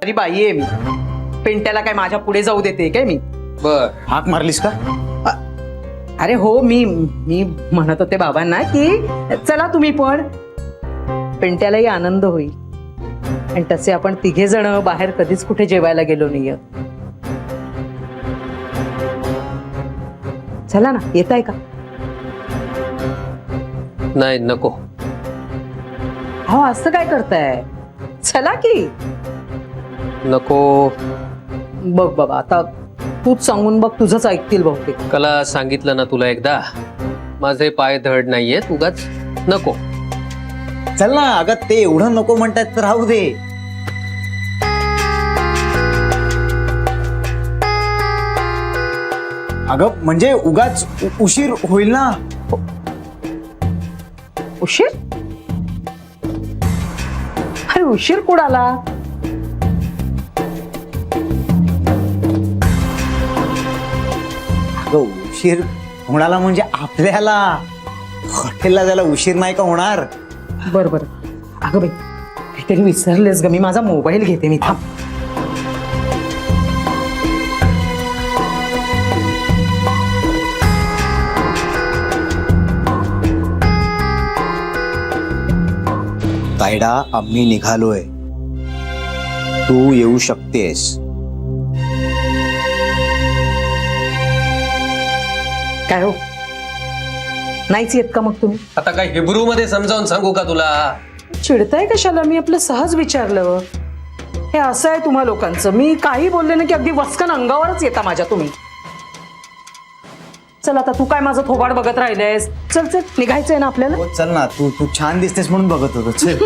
अरे बाई आहे मी. पिंट्याला काय माझ्या पुढे जाऊ देते काय मी? बर हाक मारलीस का? अरे हो, मी म्हणत होते बाबांना की चला तुम्ही पण, पिंट्यालाही आनंद होईल. आणि तसे आपण तिघे जण बाहेर कधीच कुठे जेवायला गेलो नाहीये. चला ना, येताय का? नाही नको. हो, असं काय करताय? चला की. नको. बघ बाबा, आता तूच सांगून बघ, तुझंच ऐकतील बहुतेक. कला सांगितलं ना तुला एकदा, माझे पाय धड नाहीयेत, उगाच नको. चल ना. अगं ते एवढं नको म्हणतात तर राहू दे. अगं म्हणजे उगाच उशीर होईल ना. उशीर? अरे उशीर कुणाला? अगं उशीर होणाला म्हणजे आपल्याला हॉटेलला जायला उशीर नाही का होणार? बर बर. अगं बाई, काहीतरी विसरलेस ग. मी माझा मोबाईल घेते. मी थांब. तायडा, आम्ही निघालोय. तू येऊ शकतेस. काय हो, नाहीच येत का मग तुम्ही? आता काय हिब्रू मध्ये समजावून सांगू का तुला? चिडताय कशाला? मी आपलं सहज विचारलं. हे असं आहे तुम्हा लोकांचं, मी काही बोलले ना की अगदी वस्कन अंगावरच येता माझ्या तुम्ही. चल आता, तू काय माझं थोबाड बघत राहिलेस? चल चल, निघायचंय ना आपल्याला. हो चल ना. तू तू छान दिसतेस म्हणून बघत होतो. चल.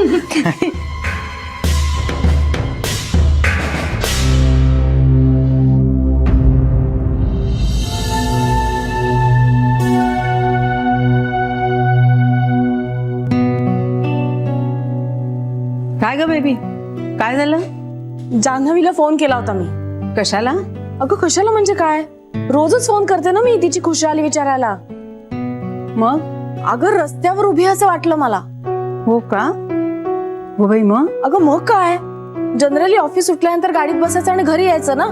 काय ग बेबी, काय झालं? जान्हवीला फोन केला होता मी. कशाला? अगं कशाला म्हणजे काय, रोजच फोन करते ना मी तिची खुशाली विचारायला. मग? अगं रस्त्यावर उभी असं वाटलं मला. हो का? हो बाई, मग? अगं मग काय, जनरली ऑफिस सुटल्यानंतर गाडीत बसायचं आणि घरी यायचं ना.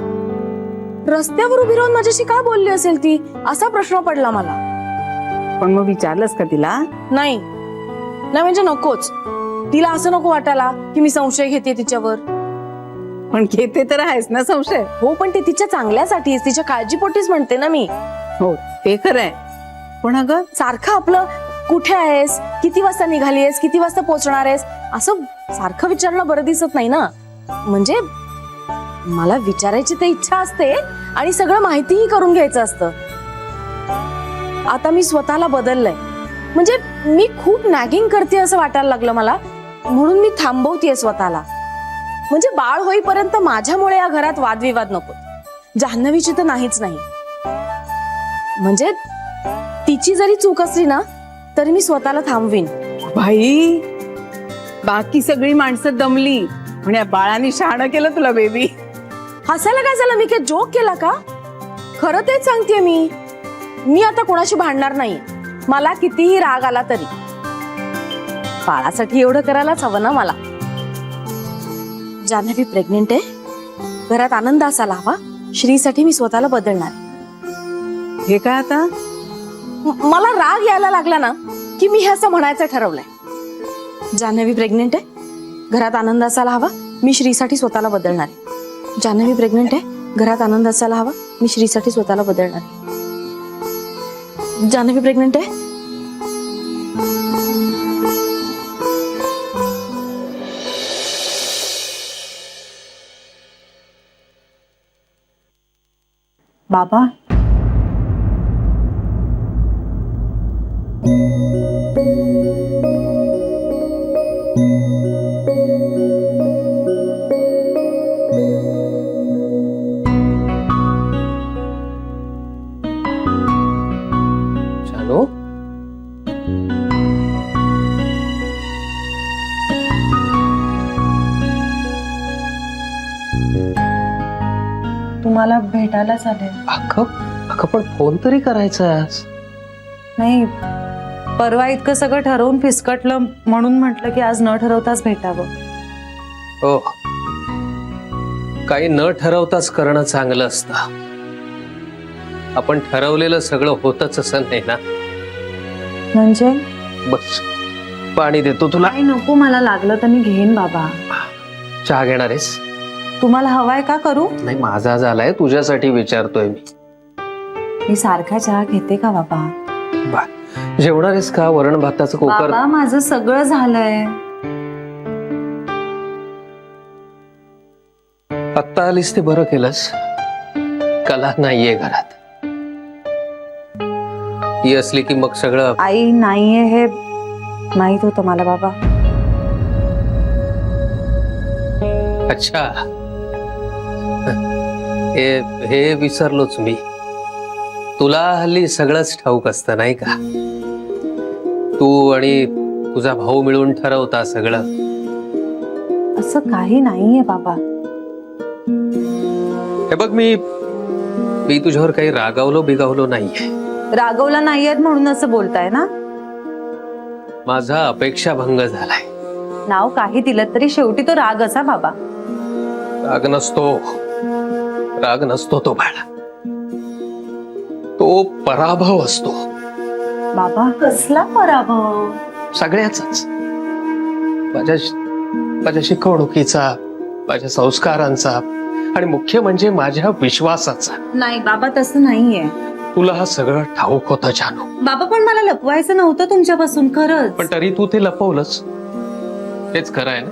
रस्त्यावर उभी राहून माझ्याशी काय बोलली असेल ती, असा प्रश्न पडला मला. पण मग विचारलंस का तिला? नाही नाही म्हणजे नकोच. तिला असं नको वाटायला की मी संशय घेते तिच्यावर. पण घेते तर आहेस ना संशय. हो, पण ते तिच्या चांगल्यासाठीच, तिच्या काळजीपोटीच म्हणते ना मी. हो ते खरंय. पण अगं सारखं आपलं कुठे आहेस, किती वाजता निघाली आहेस, किती वाजता पोहोचणार आहेस, असं सारखं विचारणं बरं दिसत नाही ना. म्हणजे मला विचारायची तर इच्छा असते आणि सगळं माहितीही करून घ्यायचं असतं. आता मी स्वतःला बदललंय. म्हणजे मी खूप नॅगिंग करते असं वाटायला लागलं मला, म्हणून मी थांबवतेय स्वतःला. म्हणजे बाळ होईपर्यंत माझ्यामुळे या घरात वादविवाद नको. जान्हवीची तर नाहीच नाही. म्हणजे तिची जरी चूक असली ना तरी मी स्वतःला थांबवीन. भाई, बाकी सगळी माणसं दमली म्हणजे बाळाने शहाणं केलं तुला बेबी. हसायला काय झालं? मी काय जोक केला का? खरं तेच सांगतेय मी. मी आता कोणाशी भांडणार नाही, मला कितीही राग आला तरी. बाळासाठी एवढं करायलाच हवं ना मला. जान्हवी प्रेग्नेंट आहे, घरात आनंद असायला हवा. श्रीसाठी मी स्वतःला बदलणार. हे काय आता? मला राग यायला लागला ना की मी हे असं म्हणायचं ठरवलंय. जान्हवी प्रेग्नेंट आहे, घरात आनंद असायला हवा. मी श्रीसाठी स्वतःला बदलणार. जान्हवी प्रेग्नेंट आहे, घरात आनंद असायला हवा. मी श्रीसाठी स्वतःला बदलणार. जान्हवी प्रेग्नेंट आहे. बाबा, जानू, तुम्हाला भेटायलाच आले. अगं अगं पण फोन तरी करायचास. नाही, परवा इतकं सगळं ठरवून फिसकटलं म्हणून म्हटलं की आज न ठरवताच भेटावं. हो, काही न ठरवताच करणं चांगलं असतं. आपण ठरवलेलं सगळं होतच असं नाही ना. म्हणजे बस पाणी देतो तुला. काही नको, मला लागलं तर मी घेईन बाबा. चहा घेणार आहेस? तुम्हाला हवाय का करू? नाही, माझा झालाय, तुझ्यासाठी विचारतोय मी. मी सारखा चहा घेते का बाबा? जेवणार आहेस का? वरण भाताचं कुकर. बाबा माझं सगळं झालंय. आत्ता आलीस ते बरं केलंस. कला नाहीये घरात. ही असली की मग सगळं. आई नाहीये हे माहित होतं मला बाबा. अच्छा, हे विसरलोच मी. तुला हल्ली सगळंच ठाऊक असतं नाही का? तू आणि तुझा भाऊ मिळून ठरवता सगळं. असं काही नाहीये बाबा. हे बघ, मी तुझ्यावर काही रागावलो बिगावलो नाहीये. रागवला नाहीयेत म्हणून असं बोलताय ना? माझा अपेक्षा भंग झालाय. नाव काही दिलं तरी शेवटी तो राग असा बाबा. राग नसतो तो बाळा. तो पराभव असतो. बाबा कसला पराभव? सगळ्याचाच. माझ्या शिकवणुकीचा, माझ्या संस्कारांचा आणि मुख्य म्हणजे माझ्या विश्वासाचा. नाही बाबा तसं नाहीये. तुला हा सगळं ठाऊक होतं जानू. बाबा पण मला लपवायचं नव्हतं तुमच्यापासून खरंच. पण तरी तू ते लपवलंच. तेच खरं आहे ना?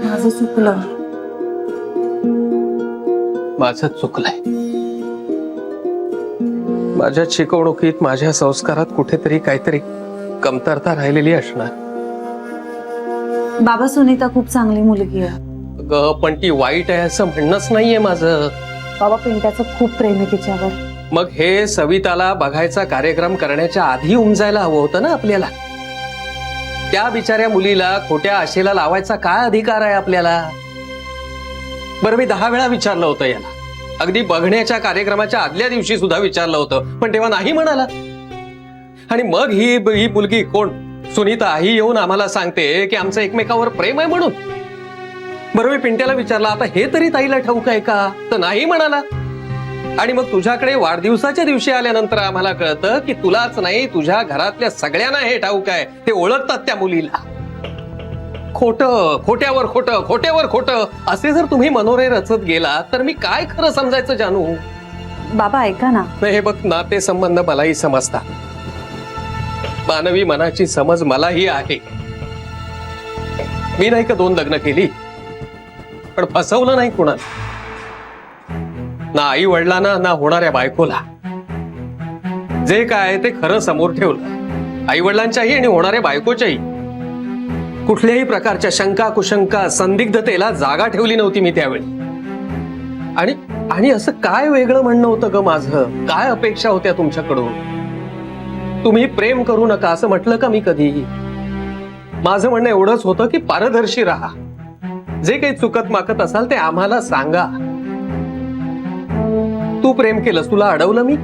माझं चुकलं. माझं चुकलंय. माझ्या शिकवणुकीत, माझ्या संस्कारात कुठेतरी काहीतरी कमतरता राहिलेली असणार. बाबा सुनीता खूप चांगली मुलगी आहे. पण ती वाईट आहे असं म्हणणंच नाहीये माझं. बाबा पिंट्याचं खूप प्रेम आहे तिच्यावर. मग हे सविताला बघायचा कार्यक्रम करण्याच्या आधी उमजायला हवं होतं ना आपल्याला. त्या बिचाऱ्या मुलीला खोट्या आशेला लावायचा काय अधिकार आहे आपल्याला? बरं, मी 10 वेळा विचारलं होतं याला. अगदी बघण्याच्या कार्यक्रमाच्या आदल्या दिवशी सुद्धा विचारलं होतं, पण तेव्हा नाही म्हणाला. आणि मग ही मुलगी कोण, सुनीता, ही येऊन आम्हाला सांगते की आमचं एकमेकावर प्रेम आहे म्हणून. बरं, मी पिंट्याला विचारलं, आता हे तरी ताईला ठाऊक आहे का? तर नाही म्हणाला. आणि मग तुझ्याकडे वाढदिवसाच्या दिवशी आल्यानंतर आम्हाला कळतं की तुलाच नाही, तुझ्या घरातल्या सगळ्यांना हे ठाऊक आहे. ते ओळखतात त्या मुलीला. खोट्यावर खोटं असे जर तुम्ही मनोरे रचत गेला तर मी काय खरं समजायचं जानू? बाबा ऐका ना. नाही, हे बघ, नाते संबंध मलाही समजतात. मानवी मनाची समज मलाही आहे. मी नाही का 2 लग्न केली, पण फसवलं नाही कुणाला. ना आई वडिलांना, ना होणाऱ्या बायकोला. जे काय ते खरं समोर ठेवलं. आई वडिलांच्याही आणि होणाऱ्या बायकोच्याही. कुठल्याही प्रकारच्या शंका कुशंका संदिग्धतेला जागा ठेवली नव्हती मी त्यावेळी. आणि असं काय वेगळं म्हणणं होतं ग माझं? काय अपेक्षा होत्या तुमच्याकडून? तुम्ही प्रेम करू नका असं म्हटलं का मी कधी? माझं म्हणणं एवढंच होतं की पारदर्शी राहा. जे काही चुकत माकत असाल ते आम्हाला सांगा. तू प्रेम केलंस, तुला अडवलं मी?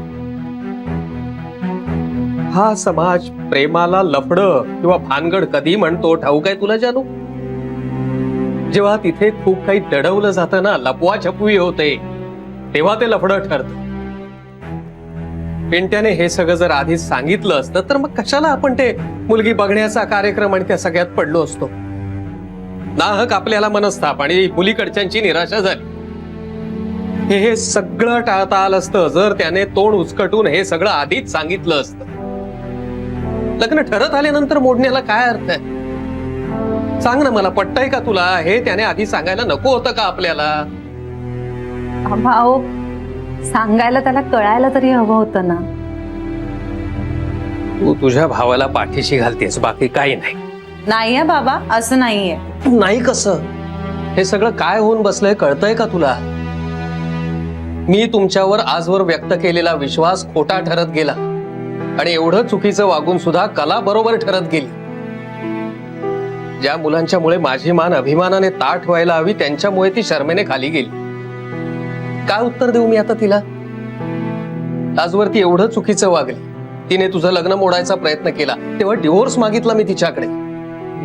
हा समाज प्रेमाला लफडं किंवा भानगड कधी म्हणतो ठाऊक आहे तुला जानू? जेव्हा तिथे खूप काही दडवलं जातं ना, लपवाछपवी होते, तेव्हा ते लफडं ठरतं. पिंट्याने हे सगळं जर आधीच सांगितलं असतं तर मग कशाला आपण ते मुलगी बघण्याचा कार्यक्रम आणि त्या सगळ्यात पडलो असतो? नाहक आपल्याला मनस्ताप आणि मुलीकडच्यांची निराशा झाली. हे सगळं टाळता आलं असतं जर त्याने तोंड उचकटून हे सगळं आधीच सांगितलं असतं. लग्न ठरत आल्यानंतर मोडण्याला काय अर्थ आहे? सांग ना मला, पटतंय का तुला? हे त्याने आधी सांगायला नको होतं का आपल्याला? अहो सांगायला त्याला कळायला तरी हवं होतं ना. तू तुझ्या भावाला पाठीशी घालतेस, बाकी काही नाही. नाहीये बाबा, असं नाहीये. नाही कसं? हे सगळं काय होऊन बसलंय कळतंय का तुला? मी तुमच्यावर आजवर व्यक्त केलेला विश्वास खोटा ठरत गेला आणि एवढं चुकीचं वागून सुद्धा कला बरोबर ठरत गेली. ज्या मुलांच्या मुळे माझी मान अभिमानाने ताठ व्हायला हवी त्यांच्यामुळे ती शर्मेने खाली गेली. काय उत्तर देऊ मी आता तिला? आजवर ती एवढं चुकीचं वागली. तिने तुझं लग्न मोडायचा प्रयत्न केला तेव्हा डिव्होर्स मागितला मी तिच्याकडे.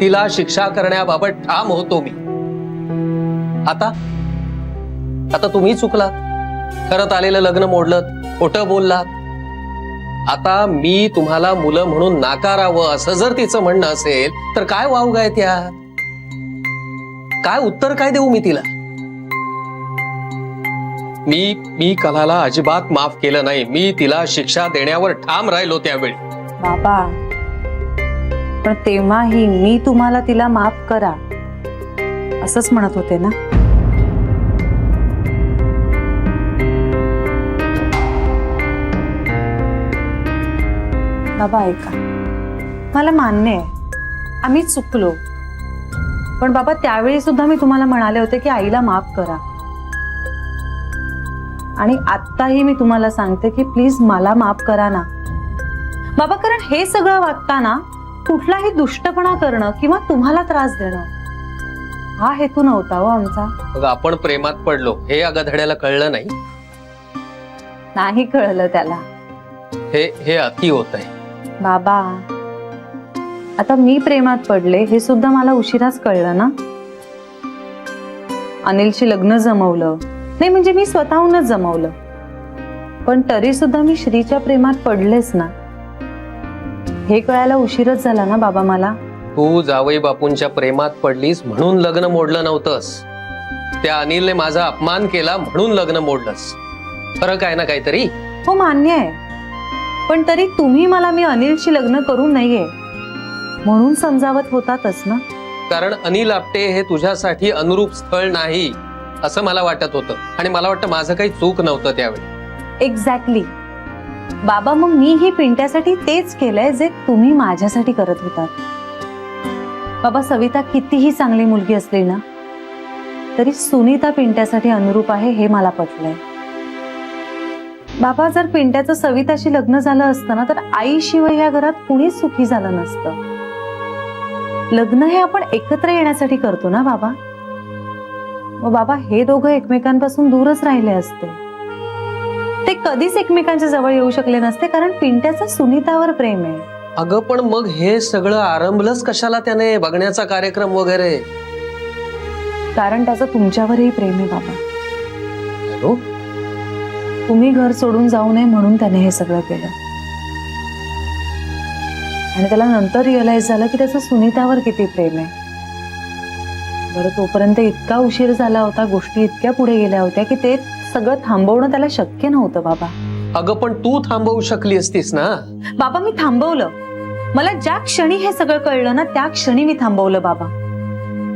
तिला शिक्षा करण्याबाबत ठाम होतो मी. आता आता तुम्ही चुकलात, करत आलेलं लग्न मोडलं, खोटं बोललात. आता मी तुम्हाला मुलं म्हणून नाकारावं असं जर तिचं म्हणणं असेल तर काय वाव गाय त्यात? काय उत्तर काय देऊ मी तिला? मी कलाला अजिबात माफ केलं नाही. मी तिला शिक्षा देण्यावर ठाम राहिलो त्यावेळी. बाबा, पण तेव्हाही मी तुम्हाला तिला माफ करा असंच म्हणत होते ना. बाबा ऐका, मला मान्य आहे आम्ही चुकलो, पण बाबा त्यावेळी सुद्धा मी तुम्हाला म्हणाले होते की आईला माफ करा. आणि आत्ताही मी तुम्हाला सांगते की प्लीज मला माफ करा ना बाबा, कारण हे सगळं वागताना कुठलाही दुष्टपणा करणं किंवा तुम्हाला त्रास देणं हा हेतू नव्हता हो आमचा. मग आपण प्रेमात पडलो हे अगधड्याला कळलं नाही. नाही कळलं त्याला. हे अति होत आहे बाबा, आता मी प्रेमात पडले हे सुद्धा मला उशिराच कळलं ना. अनिलशी लग्न जमवलं नाही, म्हणजे मी स्वतःहूनच जमवलं, पण तरी सुद्धा मी श्रीच्या प्रेमात पडलेच ना. हे कळायला उशीरच झाला ना बाबा मला. तू जावई बापूंच्या प्रेमात पडलीस म्हणून लग्न मोडलं नव्हतंस. त्या अनिलने माझा अपमान केला म्हणून लग्न मोडलंस. फरक आहे ना काहीतरी. हो मान्य आहे, पण तरी तुम्ही मला मी अनिलशी लग्न करू नये म्हणून समजावत होतातच ना. कारण अनिल आपटे हे तुझ्यासाठी अनुरूप स्थळ नाही असं मला वाटत होतं, आणि मला वाटतं माझं काही चूक नव्हतं त्यावेळी. एक्झॅक्टली बाबा, मग मी ही पिंट्यासाठी तेच केलंय जे तुम्ही माझ्यासाठी करत होतात. बाबा, सविता कितीही चांगली मुलगी असली ना तरी सुनीता पिंट्यासाठी अनुरूप आहे हे मला पटलंय. बाबा, जर पिंट्याचं सविताशी लग्न झालं असतं ना तर आईशिवाय या घरात कुणीच सुखी झालं नसतं. लग्न हे आपण एकत्र येण्यासाठी करतो ना बाबा. मग बाबा, हे दोघं एकमेकांपासून दूरच राहिले असते, ते कधीच एकमेकांच्या जवळ येऊ शकले नसते, कारण पिंट्याचं सुनीतावर प्रेम आहे. अगं पण मग हे सगळं आरंभलंच कशाला त्याने, बघण्याचा कार्यक्रम वगैरे? कारण त्याचं तुमच्यावरही प्रेम आहे बाबा. हो? तुम्ही घर सोडून जाऊ नये म्हणून त्याने हे सगळं केलं. आणि त्याला नंतर रिअलाइज झालं की त्याचं सुनीतावर किती प्रेम आहे. बरं, तोपर्यंत इतका उशीर झाला होता, गोष्टी इतक्या पुढे गेल्या होत्या की ते सगळं थांबवणं त्याला शक्य नव्हतं बाबा. अगं पण तू थांबवू शकली असतीस ना. बाबा, मी थांबवलं. मला ज्या क्षणी हे सगळं कळलं ना त्या क्षणी मी थांबवलं बाबा.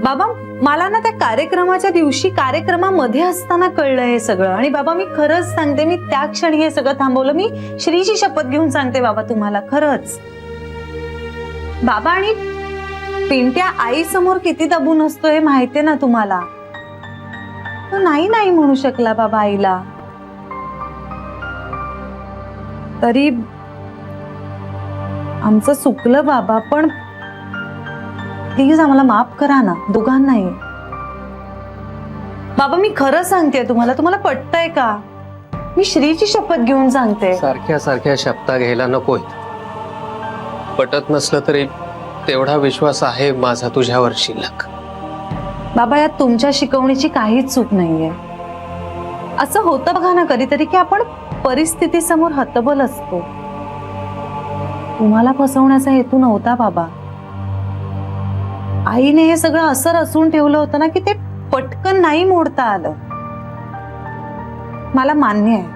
बाबा, मला ना त्या कार्यक्रमाच्या दिवशी कार्यक्रमामध्ये असताना कळलं हे सगळं. आणि बाबा, मी खरंच सांगते, मी त्या क्षणी हे सगळं थांबवलं. मी श्रीची शपथ घेऊन सांगते बाबा तुम्हाला, खरंच बाबा. आणि पिंट्या आई समोर किती दबून असतो हे माहितीये ना तुम्हाला. तो नाही नाही म्हणू शकला बाबा आईला. तरी आमचं चुकलं बाबा, पण प्लीज आम्हाला माफ करा ना दोघांनाही. बाबा, मी खरं सांगते तुम्हाला, तुम्हाला पटतंय का? मी श्रीची शपथ घेऊन सांगते. सारख्या सारख्या शब्दा घ्यायला नकोय. पटत नसलं तरी तेवढा विश्वास आहे माझा तुझ्यावर शिल्लक. बाबा, यात तुमच्या शिकवणीची काहीच चूक नाहीये. असं होतं बघा ना कधीतरी की आपण परिस्थिती समोर हतबल असतो. तुम्हाला फसवण्याचा हेतू नव्हता बाबा. आईने हे सगळं असं रचून ठेवलं होतं ना की ते पटकन नाही मोडता आलं. मला मान्य आहे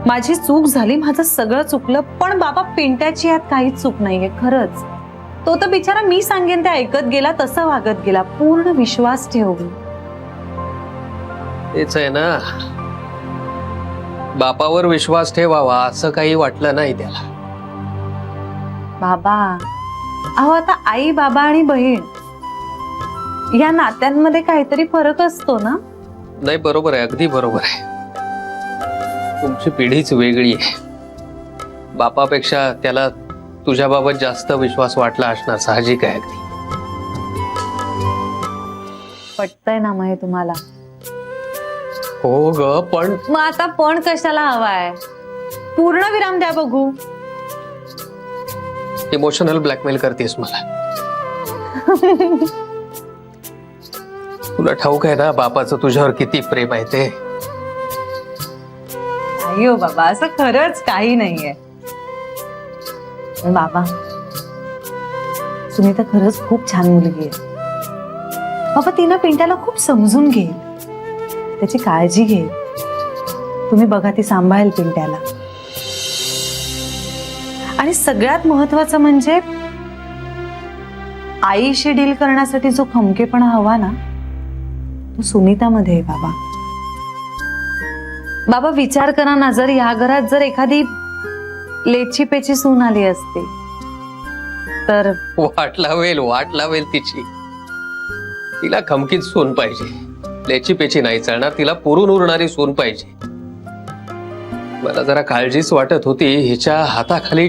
माझी चूक झाली, माझं सगळं चुकलं, पण बाबा पिंट्याची यात काहीच चूक नाहीये. खरंच तो तर बिचारा मी सांगेन ते ऐकत गेला, तसं वागत गेला. पूर्ण विश्वास ठेवून. तेच आहे ना, बापावर विश्वास ठेवावा असं काही वाटलं नाही त्याला. बाबा, अहो आता आई बाबा आणि बहीण या नात्यांमध्ये काहीतरी फरक असतो ना. नाही, बरोबर आहे, अगदी बरोबर आहे. तुमची पिढीच वेगळी आहे. बापापेक्षा त्याला तुझ्याबाबत जास्त विश्वास वाटला असणार, साहजिक आहे अगदी. पटतंय ना मग हे तुम्हाला? हो ग, पण मग आता पण कशाला हवाय? पूर्ण विराम द्या बघू. इमोशनल ब्लॅकमेल करतेस मला. तुला ठाऊक आहे ना बापाचं तुझ्यावर किती प्रेम आहे ते. अय्यो बाबा, असं खरंच काही नाहीये. पण बाबा, सुनीता खरंच खूप छान मुलगी आहे बाबा. तिनं पिंट्याला खूप समजून घेईल, त्याची काळजी घेईल. तुम्ही बघा, ती सांभाळेल पिंट्याला. आणि सगळ्यात महत्वाचं म्हणजे आईशी डील करण्यासाठी जो खमकेपणा हवा ना, तो सुनीतामध्ये आहे बाबा. बाबा विचार करा ना, जर ह्या घरात जर एखादी लेची पेची सून आली असते तर वाट लावेल तिची. तिला खमकीत सून पाहिजे, लेची पेची नाही चालणार. तिला पुरून उरणारी सून पाहिजे. मला जरा काळजीच वाटत होती, हिच्या हाताखाली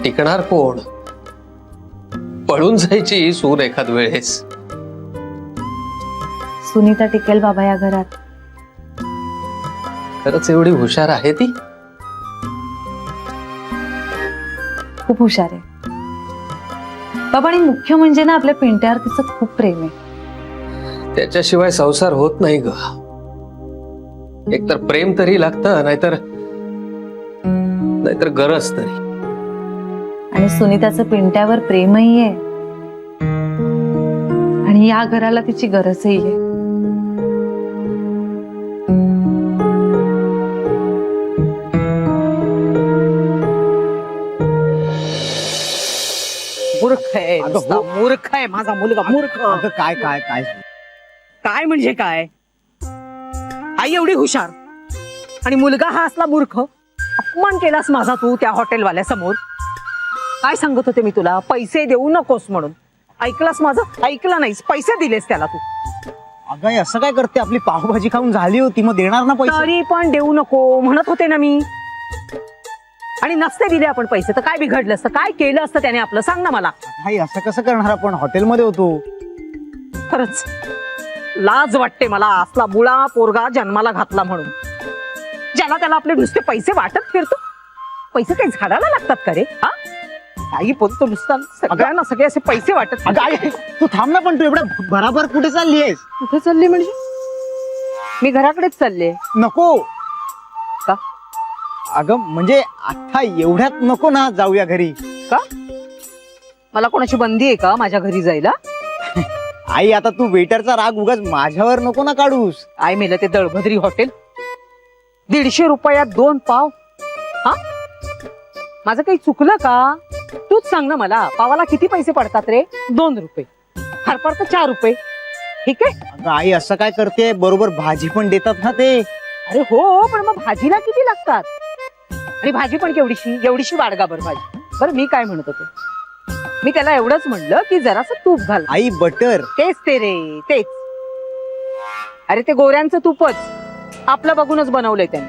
टिकणार कोण? पळून जायची सून एखाद वेळेस. सुनीता टिकेल बाबा या घरात. खरंच एवढी हुशार आहे ती? खूप हुशार आहे बाबा. आणि मुख्य म्हणजे ना, आपल्या पिंट्यावर तिचं खूप प्रेम आहे. त्याच्याशिवाय संसार होत नाही ग. एकतर प्रेम तरी लागतं, नाहीतर गरज तरी. आणि सुनीताचं पिंट्यावर प्रेमही आहे आणि या घराला तिची गरजही आहे. मूर्ख आहे, अगं, नुसता हो. मूर्ख आहे माझा मुलगा, मूर्ख. अगं काय काय काय काय म्हणजे काय? आई एवढी हुशार आणि मुलगा हा असला मूर्ख. अपमान केलास माझा तू त्या हॉटेलवाल्या समोर. काय सांगत होते मी तुला, पैसे देऊ नकोस म्हणून. ऐकलास माझं? ऐकलं नाहीस, पैसे दिलेस त्याला तू. अगं हे असं काय करते? आपली पावभाजी खाऊन झाली होती, मग देणार ना पैसे. तरी पण देऊ नको म्हणत होते ना मी. आणि नसते दिले आपण पैसे तर काय बिघडलं असतं? काय केलं असतं त्याने आपलं? सांग ना मला. नाही असं कसं करणार, आपण हॉटेलमध्ये होतो. खरंच लाज वाटते मला, असला मुळा पोरगा जन्माला घातला म्हणून. ज्याला त्याला आपले नुसते पैसे वाटत फिरतो. पैसे काही झाडाला लागतात का रे? हा, काही बोलतो नुसता. सगळ्यांना सगळे असे पैसे वाटत. अगं आई, तू थांब ना, पण तू एवढ्या बराबर कुठे चालली आहेस? कुठे चालले म्हणजे? मी घराकडेच चालले. नको का? अगं म्हणजे आता एवढ्यात नको ना जाऊया घरी. का? मला कोणाची बंदी आहे का माझ्या घरी जायला? आई आता तू वेटरचा राग उगाच माझ्यावर नको ना काढूस. आय मेलं ते दळभद्री हॉटेल. 150 रुपयात 2 पाव. हा, माझं काही चुकलं का? तूच सांग ना मला. पावाला किती पैसे पडतात रे? 2 रुपये. हरपर तर 4 रुपये. ठीक आहे. अगं आई असं काय करते? बरोबर भाजी पण देतात ना ते. अरे हो, पण मग भाजीला किती लागतात? आणि भाजी पण एवढीशी वाढगा भर भाजी. बरं मी काय म्हणत होते, मी त्याला एवढंच म्हणलं की जरासं तूप घाल. आई बटर. तेच ते रे, तेच. अरे ते गोऱ्यांचं तुपच आपलं बघूनच बनवलंय त्यांनी.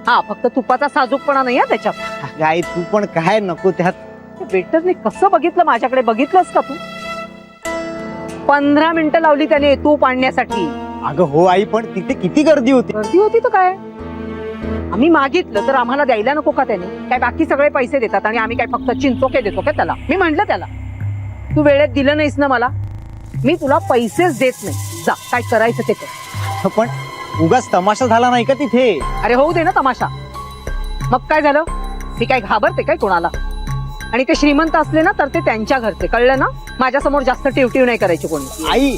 हा, फक्त तुपाचा साजूकपणा नाही आहे त्याच्यात. अगं आई तू पण काय नको त्यात. वेटरने कसं बघितलं माझ्याकडे, बघितलंस का तू? 15 मिनिटं लावली त्याने तूप आणण्यासाठी. अगं हो आई, पण तिथे किती गर्दी होती. गर्दी होती तर काय, आम्ही मागितलं तर आम्हाला द्यायला नको का त्याने? काय बाकी सगळे पैसे देतात आणि आम्ही काय फक्त चिंचोके देतो का त्याला? मी म्हंटल त्याला, तू वेळेत दिलं नाहीस ना मला, मी तुला पैसेच देत नाही. जा, काय करायचं ते कर. पण उगाच तमाशा झाला नाही का तिथे? अरे होऊ दे ना तमाशा. मग काय झालं? मी काय घाबरते काय कोणाला? आणि ते श्रीमंत असले ना तर ते त्यांच्या घरचे, कळलं ना? माझ्या समोर जास्त टिवटिव नाही करायची कोणी. आई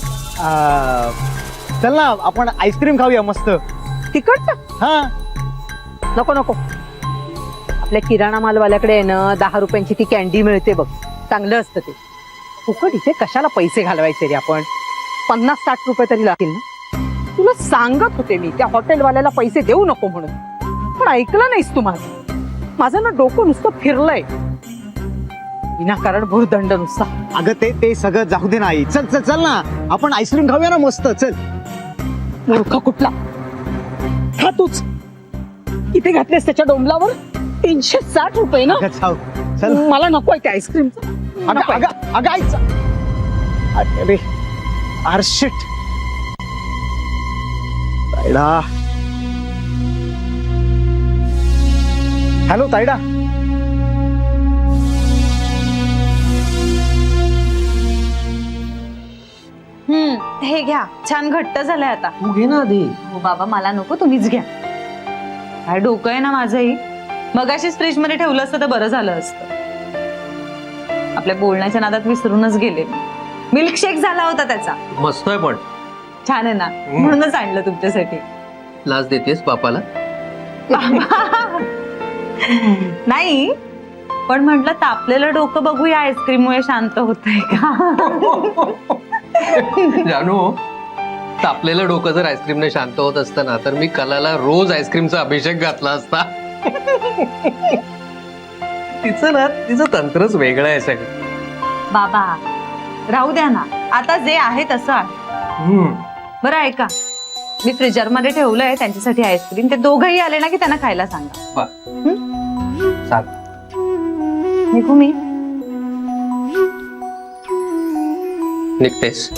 चल ना आपण आईस्क्रीम खाऊया मस्त. तिकडचं हा नको नको. आपल्या किराणा मालवाल्याकडे आहे ना 10 रुपयांची ती कॅन्डी मिळते बघ, चांगलं असतं ते. फुकट इथे कशाला पैसे घालवायचे रे आपण? 50-60 रुपये तरी लागतील ना. तुला सांगत होते मी त्या हॉटेलवाल्याला पैसे देऊ नको म्हणून, पण ऐकलं नाहीस तू माझं. माझं ना डोकं नुसतं फिरलंय. विनाकारण भुर्दंड नुसता. अगं ते सगळं जाऊ दे ना आई. चल चल चल ना, आपण आईस्क्रीम खाऊया ना मस्त. चल. मूर्ख कुठला. खा तूच. किती घातलेस त्याच्या डोंबलावर? 360 रुपये ना. अगं जाऊ. चल. मला नको आहे ते आईस्क्रीम. अगं अगं अगं आई अरे आरशिट. तायडा. हॅलो तायडा. हे घ्या, छान घट्ट झालंय आता. तू घे ना आधी. हो बाबा, मला नको, तुम्हीच घ्या. काय डोकं आहे ना माझंही. मगाशीच फ्रीज मध्ये ठेवलं असतं तर बरं झालं असतं. आपल्या बोलण्याच्या नादात विसरूनच गेले. मिल्कशेक झाला होता त्याचा. मस्त आहे पण. छान आहे ना, म्हणूनच आणलं तुमच्यासाठी. लाच देतेस बापाला? नाही, पण म्हटलं तापलेलं डोकं बघूया आईस्क्रीम मुळे शांत होतंय का. जानू, तापलेलं डोकं जर आईस्क्रीमने शांत होत असतं ना तर मी कलाला रोज आईस्क्रीमचा अभिषेक घातला असता. तिचं तंत्रच वेगळं आहे सगळं. बाबा राहू द्या ना, आता जे आहे तसं आहे. बरं ऐका, मी फ्रीजर मध्ये ठेवलंय त्यांच्यासाठी आईस्क्रीम. ते दोघंही आले ना की त्यांना खायला सांगा. सांग. निघू मी? निघतेस?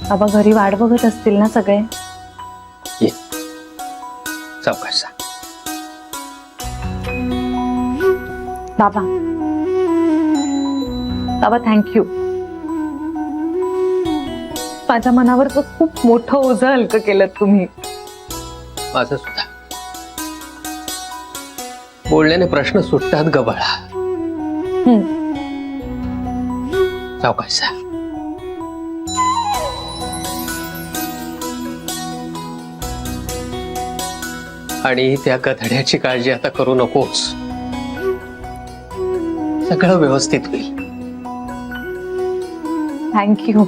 बाबा घरी वाट बघत असतील ना सगळे. ये सावकाश. बाबा बाबा थँक्यू. माझ्या मनावरचं खूप मोठं ओझं हलकं केलं तुम्ही. माझं सुद्धा. बोलण्याने प्रश्न सुटतात ग बाळा. सावकाश. आणि त्या गधड्याची काळजी आता करू नकोस. सगळं व्यवस्थित होईल. थँक्यू.